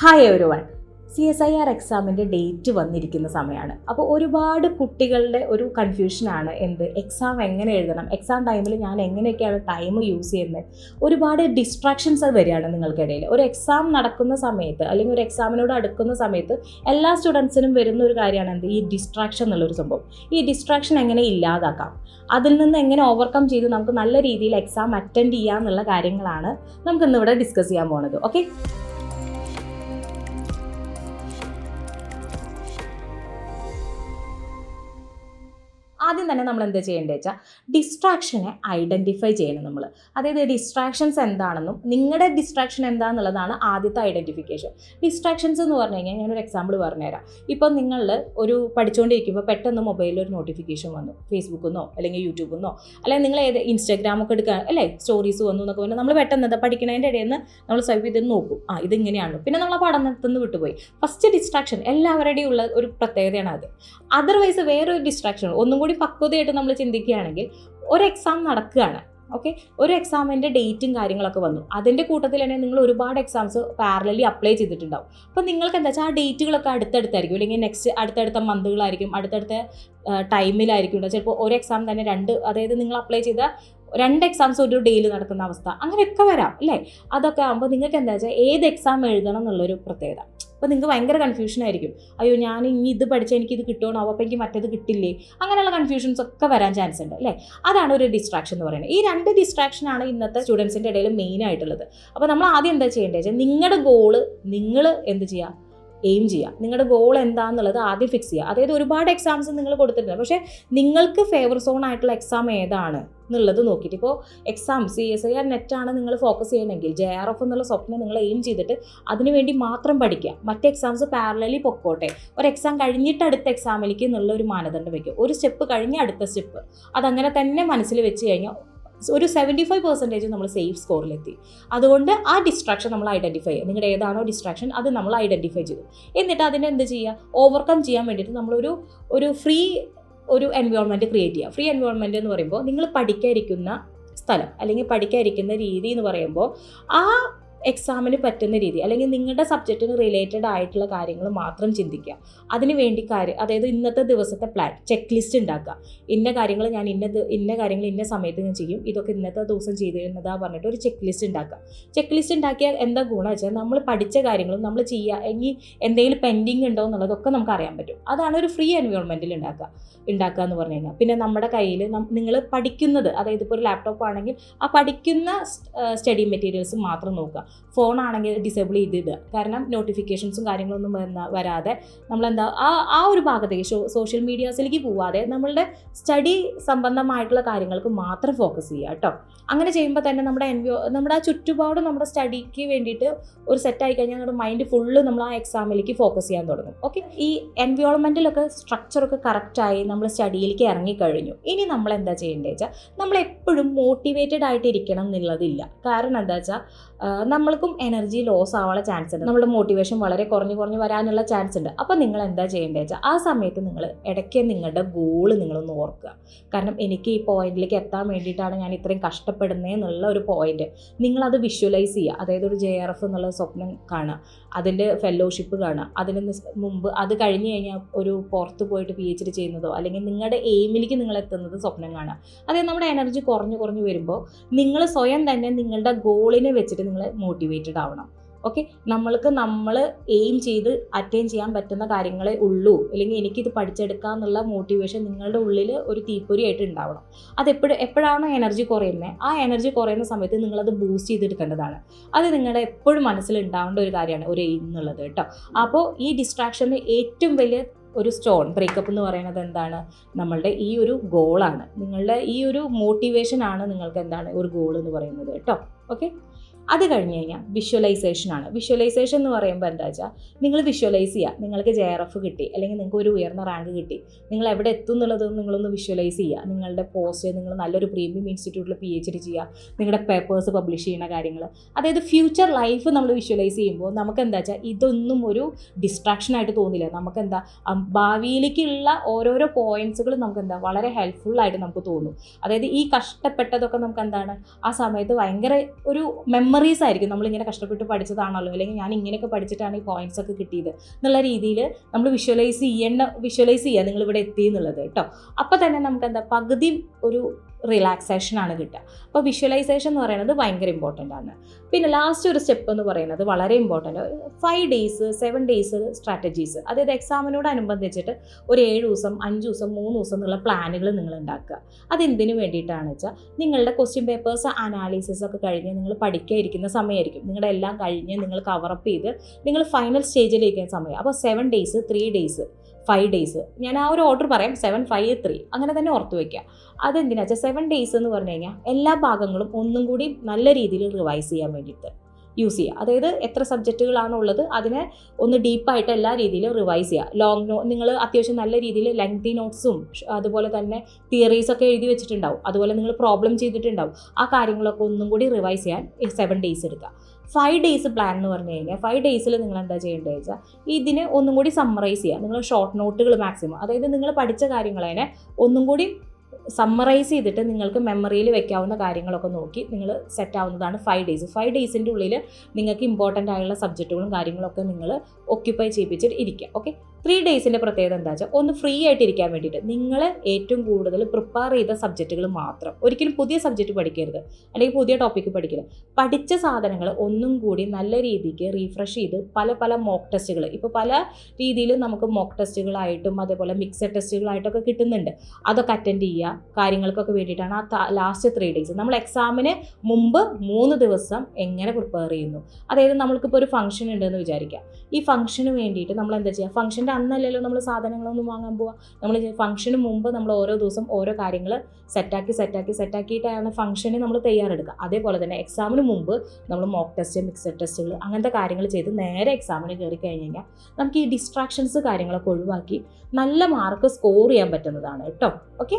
Hi everyone. CSIR എക്സാമിൻ്റെ date വന്നിരിക്കുന്ന സമയമാണ്. അപ്പോൾ ഒരുപാട് കുട്ടികളുടെ ഒരു കൺഫ്യൂഷനാണ് എക്സാം എങ്ങനെ എഴുതണം, എക്സാം ടൈമിൽ ഞാൻ എങ്ങനെയൊക്കെയാണ് ടൈം യൂസ് ചെയ്യുന്നത്. ഒരുപാട് ഡിസ്ട്രാക്ഷൻസ് വരികയാണ് നിങ്ങൾക്കിടയിൽ. ഒരു എക്സാം നടക്കുന്ന സമയത്ത് അല്ലെങ്കിൽ ഒരു എക്സാമിനോട് അടുക്കുന്ന സമയത്ത് എല്ലാ സ്റ്റുഡൻസിനും വരുന്ന ഒരു കാര്യമാണ് ഈ ഡിസ്ട്രാക്ഷൻ എന്നുള്ളൊരു സംഭവം. ഈ ഡിസ്ട്രാക്ഷൻ എങ്ങനെ ഇല്ലാതാക്കാം, അതിൽ നിന്ന് എങ്ങനെ ഓവർകം ചെയ്ത് നമുക്ക് നല്ല രീതിയിൽ എക്സാം അറ്റൻഡ് ചെയ്യാമെന്നുള്ള കാര്യങ്ങളാണ് നമുക്കിന്നിവിടെ ഡിസ്കസ് ചെയ്യാൻ പോകുന്നത്. ഓക്കെ, ആദ്യം തന്നെ നമ്മൾ എന്താ ചെയ്യേണ്ടത് വെച്ചാൽ ഡിസ്ട്രാക്ഷനെ ഐഡൻറ്റിഫൈ ചെയ്യണം നമ്മൾ. അതായത് ഡിസ്ട്രാക്ഷൻസ് എന്താണെന്നും നിങ്ങളുടെ ഡിസ്ട്രാക്ഷൻ എന്താണെന്നുള്ളതാണ് ആദ്യത്തെ ഐഡൻറ്റിഫിക്കേഷൻ. ഡിസ്ട്രാക്ഷൻസ് എന്ന് പറഞ്ഞു കഴിഞ്ഞാൽ ഞാനൊരു എക്സാമ്പിൾ പറഞ്ഞുതരാം. ഇപ്പോൾ നിങ്ങൾ ഒരു പഠിച്ചുകൊണ്ടിരിക്കുമ്പോൾ പെട്ടെന്ന് മൊബൈലിൽ ഒരു നോട്ടിഫിക്കേഷൻ വന്നു, ഫേസ്ബുക്കിൽ നിന്നോ അല്ലെങ്കിൽ യൂട്യൂബിൽ നിന്നോ, അല്ലെങ്കിൽ നിങ്ങൾ ഇൻസ്റ്റാഗ്രാമൊക്കെ എടുക്കുക അല്ലേ, സ്റ്റോറീസ് വന്നു എന്നൊക്കെ പറഞ്ഞാൽ നമ്മൾ പെട്ടെന്ന് എന്താ പഠിക്കണതിൻ്റെ ഇടയിൽ നിന്ന് നമ്മൾ സ്വൈപ്പ് ചെയ്ത് നോക്കും, ഇതിങ്ങനെയാണ്. പിന്നെ നമ്മൾ ആ പഠനത്തിൽ നിന്ന് വിട്ടുപോയി. ഫസ്റ്റ് ഡിസ്ട്രാക്ഷൻ എല്ലാവരുടെയും ഉള്ള ഒരു പ്രത്യേകതയാണ് അത്. അതർവൈസ് വേറൊരു ഡിസ്ട്രാക്ഷൻ ഒന്നും കൂടി പക്വതയായിട്ട് നമ്മൾ ചിന്തിക്കുകയാണെങ്കിൽ, ഒരു എക്സാം നടക്കുകയാണ്, ഓക്കെ, ഒരു എക്സാമിൻ്റെ ഡേറ്റും കാര്യങ്ങളൊക്കെ വന്നു. അതിൻ്റെ കൂട്ടത്തിൽ തന്നെ നിങ്ങൾ ഒരുപാട് എക്സാംസ് പാരലലി അപ്ലൈ ചെയ്തിട്ടുണ്ടാവും. അപ്പോൾ നിങ്ങൾക്ക് എന്താ വെച്ചാൽ ആ ഡേറ്റുകളൊക്കെ അടുത്തടുത്തായിരിക്കും, അല്ലെങ്കിൽ നെക്സ്റ്റ് അടുത്തടുത്ത മന്തുകളായിരിക്കും, അടുത്തടുത്ത ടൈമിലായിരിക്കും. ചിലപ്പോൾ ഒരു എക്സാം തന്നെ അതായത് നിങ്ങൾ അപ്ലൈ ചെയ്ത 2 എക്സാംസ് ഒരു ഡേയിൽ നടക്കുന്ന അവസ്ഥ അങ്ങനെയൊക്കെ വരാം അല്ലേ. അതൊക്കെ ആകുമ്പോൾ നിങ്ങൾക്ക് എന്താ വെച്ചാൽ ഏത് എക്സാം എഴുതണം എന്നുള്ളൊരു പ്രത്യേകത. അപ്പോൾ നിങ്ങൾക്ക് ഭയങ്കര കൺഫ്യൂഷൻ ആയിരിക്കും. അയ്യോ, ഞാൻ ഇനി ഇത് പഠിച്ചാൽ എനിക്കിത് കിട്ടുമോ, അപ്പോൾ എനിക്ക് മറ്റേത് കിട്ടില്ലേ, അങ്ങനെയുള്ള കൺഫ്യൂഷൻസ് ഒക്കെ വരാൻ ചാൻസ് ഉണ്ട് അല്ലേ. അതാണ് ഒരു ഡിസ്ട്രാക്ഷൻ എന്ന് പറയുന്നത്. ഈ 2 ഡിസ്ട്രാക്ഷനാണ് ഇന്നത്തെ സ്റ്റുഡൻസിൻ്റെ ഇടയിൽ മെയിൻ ആയിട്ടുള്ളത്. അപ്പോൾ നമ്മൾ ആദ്യം എന്താ ചെയ്യേണ്ടത് വെച്ചാൽ നിങ്ങളുടെ ഗോള് നിങ്ങൾ എന്ത് ചെയ്യുക, എയിം ചെയ്യുക. നിങ്ങളുടെ ഗോൾ എന്താണെന്നുള്ളത് ആദ്യം ഫിക്സ് ചെയ്യുക. അതായത് ഒരുപാട് എക്സാംസ് നിങ്ങൾ കൊടുത്തിട്ടുണ്ട്, പക്ഷേ നിങ്ങൾക്ക് ഫേവർ സോൺ ആയിട്ടുള്ള എക്സാം ഏതാണ് എന്നുള്ളത് നോക്കിയിട്ട്, ഇപ്പോൾ എക്സാം CSIR നെറ്റാണ് നിങ്ങൾ ഫോക്കസ് ചെയ്യണമെങ്കിൽ JRF എന്നുള്ള സ്വപ്നം നിങ്ങൾ എയിം ചെയ്തിട്ട് അതിന് വേണ്ടി മാത്രം പഠിക്കുക. മറ്റ് എക്സാംസ് പാരലലി പൊക്കോട്ടെ. ഒരു എക്സാം കഴിഞ്ഞിട്ട് അടുത്ത എക്സാമിലേക്ക് എന്നുള്ള ഒരു മാനദണ്ഡം വയ്ക്കും. ഒരു സ്റ്റെപ്പ് കഴിഞ്ഞ് അടുത്ത സ്റ്റെപ്പ്, അതങ്ങനെ തന്നെ മനസ്സിൽ വെച്ച് കഴിഞ്ഞാൽ ഒരു 75% നമ്മൾ സേഫ് സ്കോറിലെത്തി. അതുകൊണ്ട് ആ ഡിസ്ട്രാക്ഷൻ നമ്മൾ ഐഡൻറ്റിഫൈ ചെയ്യുക. നിങ്ങളുടെ ഏതാണോ ഡിസ്ട്രാക്ഷൻ അത് നമ്മൾ ഐഡൻറ്റിഫൈ ചെയ്തു. എന്നിട്ട് അതിനെ എന്ത് ചെയ്യുക, ഓവർകം ചെയ്യാൻ വേണ്ടിയിട്ട് നമ്മളൊരു ഫ്രീ എൻവയോൺമെൻറ്റ് ക്രിയേറ്റ് ചെയ്യുക. ഫ്രീ എൻവയോൺമെൻറ്റ് എന്ന് പറയുമ്പോൾ നിങ്ങൾ പഠിക്കാതിരിക്കുന്ന സ്ഥലം അല്ലെങ്കിൽ പഠിക്കാതിരിക്കുന്ന രീതി എന്ന് പറയുമ്പോൾ ആ എക്സാമിന് പറ്റുന്ന രീതി അല്ലെങ്കിൽ നിങ്ങളുടെ സബ്ജക്റ്റിന് റിലേറ്റഡ് ആയിട്ടുള്ള കാര്യങ്ങൾ മാത്രം ചിന്തിക്കുക. അതിന് വേണ്ടി അതായത് ഇന്നത്തെ ദിവസത്തെ പ്ലാൻ, ചെക്ക് ലിസ്റ്റ് ഉണ്ടാക്കുക. ഇന്ന കാര്യങ്ങൾ ഞാൻ ഇന്ന കാര്യങ്ങൾ ഇന്ന സമയത്ത് ഞാൻ ചെയ്യും, ഇതൊക്കെ ഇന്നത്തെ ദിവസം ചെയ്തിരുന്നതാ പറഞ്ഞിട്ട് ഒരു ചെക്ക് ലിസ്റ്റ് ഉണ്ടാക്കുക. ചെക്ക് ലിസ്റ്റ് ഉണ്ടാക്കിയാൽ എന്താ ഗുണം വെച്ചാൽ നമ്മൾ പഠിച്ച കാര്യങ്ങളും നമ്മൾ ചെയ്യുക, ഇനി എന്തെങ്കിലും പെൻഡിങ് ഉണ്ടോ എന്നുള്ളതൊക്കെ നമുക്ക് അറിയാൻ പറ്റും. അതാണ് ഒരു ഫ്രീ എൻവയോൺമെൻറ്റിൽ ഉണ്ടാക്കുക എന്ന് പറഞ്ഞു കഴിഞ്ഞാൽ. പിന്നെ നമ്മുടെ കയ്യിൽ നിങ്ങൾ പഠിക്കുന്നത്, അതായത് ഇപ്പോൾ ഒരു ലാപ്ടോപ്പ് ആണെങ്കിൽ ആ പഠിക്കുന്ന സ്റ്റഡി മെറ്റീരിയൽസ് മാത്രം നോക്കുക. ഫോണാണെങ്കിൽ ഡിസേബിൾ ചെയ്തിടുക. കാരണം നോട്ടിഫിക്കേഷൻസും കാര്യങ്ങളൊന്നും വരാതെ നമ്മളെന്താ ആ ഒരു ഭാഗത്തേക്ക് സോഷ്യൽ മീഡിയാസിലേക്ക് പോവാതെ നമ്മളുടെ സ്റ്റഡി സംബന്ധമായിട്ടുള്ള കാര്യങ്ങൾക്ക് മാത്രം ഫോക്കസ് ചെയ്യുക കേട്ടോ. അങ്ങനെ ചെയ്യുമ്പോൾ തന്നെ നമ്മുടെ ആ ചുറ്റുപാടും നമ്മുടെ സ്റ്റഡിക്ക് വേണ്ടിയിട്ട് ഒരു സെറ്റായി കഴിഞ്ഞാൽ നമ്മുടെ മൈൻഡ് ഫുള്ള് നമ്മൾ ആ എക്സാമിലേക്ക് ഫോക്കസ് ചെയ്യാൻ തുടങ്ങും. ഓക്കെ, ഈ എൻവയോൺമെൻറ്റിലൊക്കെ സ്ട്രക്ചറൊക്കെ കറക്റ്റായി നമ്മൾ സ്റ്റഡിയിലേക്ക് ഇറങ്ങിക്കഴിഞ്ഞു. ഇനി നമ്മൾ എന്താ ചെയ്യേണ്ടത് വെച്ചാൽ നമ്മളെപ്പോഴും മോട്ടിവേറ്റഡ് ആയിട്ട് ഇരിക്കണം എന്നുള്ളതില്ല. കാരണം എന്താ വെച്ചാൽ നമ്മൾക്കും എനർജി ലോസ് ആവാനുള്ള ചാൻസ് ഉണ്ട്. നമ്മുടെ മോട്ടിവേഷൻ വളരെ കുറഞ്ഞ് വരാനുള്ള ചാൻസ് ഉണ്ട്. അപ്പോൾ നിങ്ങൾ എന്താ ചെയ്യേണ്ടത് വെച്ചാൽ ആ സമയത്ത് നിങ്ങൾ ഇടയ്ക്ക് നിങ്ങളുടെ ഗോള് നിങ്ങളൊന്ന് ഓർക്കുക. കാരണം എനിക്ക് ഈ പോയിന്റിലേക്ക് എത്താൻ വേണ്ടിയിട്ടാണ് ഞാൻ ഇത്രയും കഷ്ടപ്പെടുന്നത് എന്നുള്ള ഒരു പോയിന്റ് നിങ്ങളത് വിഷ്വലൈസ് ചെയ്യുക. അതായത് ഒരു JRF എന്നുള്ള സ്വപ്നം കാണുക, അതിൻ്റെ ഫെലോഷിപ്പ് കാണുക, അതിന് മുമ്പ് അത് കഴിഞ്ഞ് കഴിഞ്ഞാൽ ഒരു പുറത്ത് പോയിട്ട് PhD ചെയ്യുന്നതോ അല്ലെങ്കിൽ നിങ്ങളുടെ എയിമിലേക്ക് നിങ്ങൾ എത്തുന്നത് സ്വപ്നം കാണുക. അതായത് നമ്മുടെ എനർജി കുറഞ്ഞ് വരുമ്പോൾ നിങ്ങൾ സ്വയം തന്നെ നിങ്ങളുടെ ഗോളിനെ വെച്ചിട്ട് നിങ്ങൾ മോട്ടിവേറ്റഡ് ആവണം. ഓക്കെ, നമ്മൾ എയിം ചെയ്ത് അറ്റൈൻ ചെയ്യാൻ പറ്റുന്ന കാര്യങ്ങളെ ഉള്ളൂ, അല്ലെങ്കിൽ എനിക്കിത് പഠിച്ചെടുക്കുക എന്നുള്ള മോട്ടിവേഷൻ നിങ്ങളുടെ ഉള്ളിൽ ഒരു തീപ്പൊരിയായിട്ട് ഉണ്ടാവണം. എപ്പോഴാണോ എനർജി കുറയുന്നത്, ആ എനർജി കുറയുന്ന സമയത്ത് നിങ്ങളത് ബൂസ്റ്റ് ചെയ്തെടുക്കേണ്ടതാണ്. അത് നിങ്ങളുടെ എപ്പോഴും മനസ്സിൽ ഉണ്ടാവേണ്ട ഒരു കാര്യമാണ്, ഒരു എയിം എന്നുള്ളത് കേട്ടോ. അപ്പോൾ ഈ ഡിസ്ട്രാക്ഷന് ഏറ്റവും വലിയ ഒരു സ്റ്റോൺ ബ്രേക്കപ്പ് എന്ന് പറയുന്നത് എന്താണ്, നമ്മളുടെ ഈ ഒരു ഗോളാണ്. നിങ്ങളുടെ ഈ ഒരു മോട്ടിവേഷനാണ് നിങ്ങൾക്ക് എന്താണ് ഒരു ഗോൾ എന്ന് പറയുന്നത് കേട്ടോ. ഓക്കെ, അത് കഴിഞ്ഞ് കഴിഞ്ഞാൽ വിഷ്വലൈസേഷനാണ്. വിഷ്വലൈസേഷൻ എന്ന് പറയുമ്പോൾ എന്താ വെച്ചാൽ നിങ്ങൾ വിഷ്വലൈസ് ചെയ്യുക. നിങ്ങൾക്ക് JRF കിട്ടി അല്ലെങ്കിൽ നിങ്ങൾക്ക് ഒരു ഉയർന്ന റാങ്ക് കിട്ടി, നിങ്ങൾ എവിടെ എത്തും എന്നുള്ളത് നിങ്ങളൊന്ന് വിഷ്വലൈസ് ചെയ്യുക. നിങ്ങളുടെ പോസ്റ്റ്, നിങ്ങൾ നല്ലൊരു പ്രീമിയം ഇൻസ്റ്റിറ്റ്യൂട്ടിൽ PhD ചെയ്യുക, നിങ്ങളുടെ പേപ്പേഴ്സ് പബ്ലിഷ് ചെയ്യുന്ന കാര്യങ്ങൾ, അതായത് ഫ്യൂച്ചർ ലൈഫ് നമ്മൾ വിഷ്വലൈസ് ചെയ്യുമ്പോൾ നമുക്ക് എന്താ വെച്ചാൽ ഇതൊന്നും ഒരു ഡിസ്ട്രാക്ഷനായിട്ട് തോന്നില്ല. നമുക്കെന്താ ഭാവിയിലേക്കുള്ള ഓരോരോ പോയിൻറ്റ്സുകൾ നമുക്കെന്താ വളരെ ഹെൽപ്ഫുള്ളായിട്ട് നമുക്ക് തോന്നും. അതായത് ഈ കഷ്ടപ്പെട്ടതൊക്കെ നമുക്ക് എന്താണ് ആ സമയത്ത് ഭയങ്കര ഒരു മെമ്മറി മെമ്മറീസ് ആയിരിക്കും. നമ്മളിങ്ങനെ കഷ്ടപ്പെട്ട് പഠിച്ചതാണല്ലോ, അല്ലെങ്കിൽ ഞാൻ ഇങ്ങനെയൊക്കെ പഠിച്ചിട്ടാണ് ഈ പോയിന്റ്സ് ഒക്കെ കിട്ടിയത് എന്നുള്ള രീതിയിൽ നമ്മൾ വിഷ്വലൈസ് ചെയ്യുക നിങ്ങളിവിടെ എത്തി എന്നുള്ളത് കേട്ടോ. അപ്പോൾ തന്നെ നമുക്ക് എന്താ പകുതി ഒരു റിലാക്സേഷനാണ് കിട്ടുക. അപ്പോൾ വിഷ്വലൈസേഷൻ എന്ന് പറയുന്നത് ഭയങ്കര ഇമ്പോർട്ടൻ്റ് ആണ്. പിന്നെ ലാസ്റ്റ് ഒരു സ്റ്റെപ്പ് എന്ന് പറയുന്നത് വളരെ ഇമ്പോർട്ടൻ്റ്, 5 days 7 days സ്ട്രാറ്റജീസ്. അതായത് എക്സാമിനോടനുബന്ധിച്ചിട്ട് ഒരു 7 ദിവസം 5 ദിവസം 3 ദിവസം എന്നുള്ള പ്ലാനുകൾ നിങ്ങൾ ഉണ്ടാക്കുക. അതെന്തിനു വേണ്ടിയിട്ടാണെന്ന് വെച്ചാൽ നിങ്ങളുടെ ക്വസ്റ്റ്യൻ പേപ്പേഴ്സ് അനാലിസിസ് ഒക്കെ കഴിഞ്ഞ് നിങ്ങൾ പഠിക്കാതിരിക്കുന്ന സമയമായിരിക്കും. നിങ്ങളുടെ എല്ലാം കഴിഞ്ഞ് നിങ്ങൾ കവറപ്പ് ചെയ്ത് നിങ്ങൾ ഫൈനൽ സ്റ്റേജിലിരിക്കുന്ന സമയം. അപ്പോൾ 7 days 3 days 5 days, ഞാൻ ആ ഒരു ഓർഡർ പറയാം, 7 5 3 അങ്ങനെ തന്നെ ഓർത്ത് വയ്ക്കുക. അതെന്തിനാ വെച്ചാൽ 7 days എന്ന് പറഞ്ഞു കഴിഞ്ഞാൽ എല്ലാ ഭാഗങ്ങളും ഒന്നും കൂടി നല്ല രീതിയിൽ റിവൈസ് ചെയ്യാൻ വേണ്ടിയിട്ട് യൂസ് ചെയ്യുക. അതായത് എത്ര സബ്ജക്റ്റുകളാണുള്ളത് അതിനെ ഒന്ന് ഡീപ്പായിട്ട് എല്ലാ രീതിയിലും റിവൈസ് ചെയ്യുക. നിങ്ങൾ അത്യാവശ്യം നല്ല രീതിയിൽ ലെങ്തി നോട്ട്സും അതുപോലെ തന്നെ തിയറീസൊക്കെ എഴുതി വെച്ചിട്ടുണ്ടാവും, അതുപോലെ നിങ്ങൾ പ്രോബ്ലം ചെയ്തിട്ടുണ്ടാവും. ആ കാര്യങ്ങളൊക്കെ ഒന്നും കൂടി റിവൈസ് ചെയ്യാൻ 7 days എടുക്കുക. 5 days പ്ലാൻ എന്ന് പറഞ്ഞു കഴിഞ്ഞാൽ 5 days നിങ്ങൾ എന്താ ചെയ്യേണ്ടത് വെച്ചാൽ ഇതിനെ ഒന്നും കൂടി സമ്മറൈസ് ചെയ്യുക. നിങ്ങൾ ഷോർട്ട് നോട്ടുകൾ മാക്സിമം, അതായത് നിങ്ങൾ പഠിച്ച കാര്യങ്ങളതിനെ ഒന്നും കൂടി സമ്മറൈസ് ചെയ്തിട്ട് നിങ്ങൾക്ക് മെമ്മറിയിൽ വെക്കാവുന്ന കാര്യങ്ങളൊക്കെ നോക്കി നിങ്ങൾ സെറ്റ് ആവുന്നതാണ് 5 days. 5 daysൻ്റെ ഉള്ളിൽ നിങ്ങൾക്ക് ഇമ്പോർട്ടൻ്റ് ആയുള്ള സബ്ജക്റ്റുകളും കാര്യങ്ങളൊക്കെ നിങ്ങൾ ഒക്യുപ്പൈ ചെയ്യിപ്പിച്ചിട്ട് ഇരിക്കുക. ഓക്കെ, 3 daysൻ്റെ പ്രത്യേകത എന്താ വെച്ചാൽ ഒന്ന് ഫ്രീ ആയിട്ട് ഇരിക്കാൻ വേണ്ടിയിട്ട് നിങ്ങൾ ഏറ്റവും കൂടുതൽ പ്രിപ്പയർ ചെയ്ത സബ്ജക്റ്റുകൾ മാത്രം, ഒരിക്കലും പുതിയ സബ്ജക്റ്റ് പഠിക്കരുത് അല്ലെങ്കിൽ പുതിയ ടോപ്പിക്ക് പഠിക്കരുത്. പഠിച്ച സാധനങ്ങൾ ഒന്നും കൂടി നല്ല രീതിക്ക് റീഫ്രഷ് ചെയ്ത് പല മോക്ക് ടെസ്റ്റുകൾ, ഇപ്പോൾ പല രീതിയിൽ നമുക്ക് മോക്ക് ടെസ്റ്റുകളായിട്ടും അതേപോലെ മിക്സഡ് ടെസ്റ്റുകളായിട്ടൊക്കെ കിട്ടുന്നുണ്ട്. അതൊക്കെ അറ്റൻഡ് ചെയ്യുക. കാര്യങ്ങൾക്കൊക്കെ വേണ്ടിയിട്ടാണ് ആ ലാസ്റ്റ് 3 days. നമ്മൾ എക്സാമിന് മുമ്പ് 3 ദിവസം എങ്ങനെ പ്രിപ്പയർ ചെയ്യുന്നു. അതായത് നമ്മൾക്കിപ്പോൾ ഒരു ഫംഗ്ഷൻ ഉണ്ടെന്ന് വിചാരിക്കാം. ഈ ഫംഗ്ഷന് വേണ്ടിയിട്ട് നമ്മൾ എന്താ ചെയ്യുക, ഫംഗ്ഷൻ്റെ അന്നല്ലല്ലോ നമ്മൾ സാധനങ്ങളൊന്നും വാങ്ങാൻ പോവുക. നമ്മൾ ഫംഗ്ഷന് മുമ്പ് നമ്മൾ ഓരോ ദിവസം ഓരോ കാര്യങ്ങൾ സെറ്റാക്കിയിട്ടാണ് ഫംഗ്ഷന് നമ്മൾ തയ്യാറെടുക്കുക. അതേപോലെ തന്നെ എക്സാമിന് മുമ്പ് നമ്മൾ മോക്ക് ടെസ്റ്റ് മിക്സഡ് ടെസ്റ്റുകൾ അങ്ങനത്തെ കാര്യങ്ങൾ ചെയ്ത് നേരെ എക്സാമിന് കയറി കഴിഞ്ഞ് കഴിഞ്ഞാൽ നമുക്ക് ഈ ഡിസ്ട്രാക്ഷൻസ് കാര്യങ്ങളൊക്കെ ഒഴിവാക്കി നല്ല മാർക്ക് സ്കോർ ചെയ്യാൻ പറ്റുന്നതാണ് കേട്ടോ. ഓക്കെ.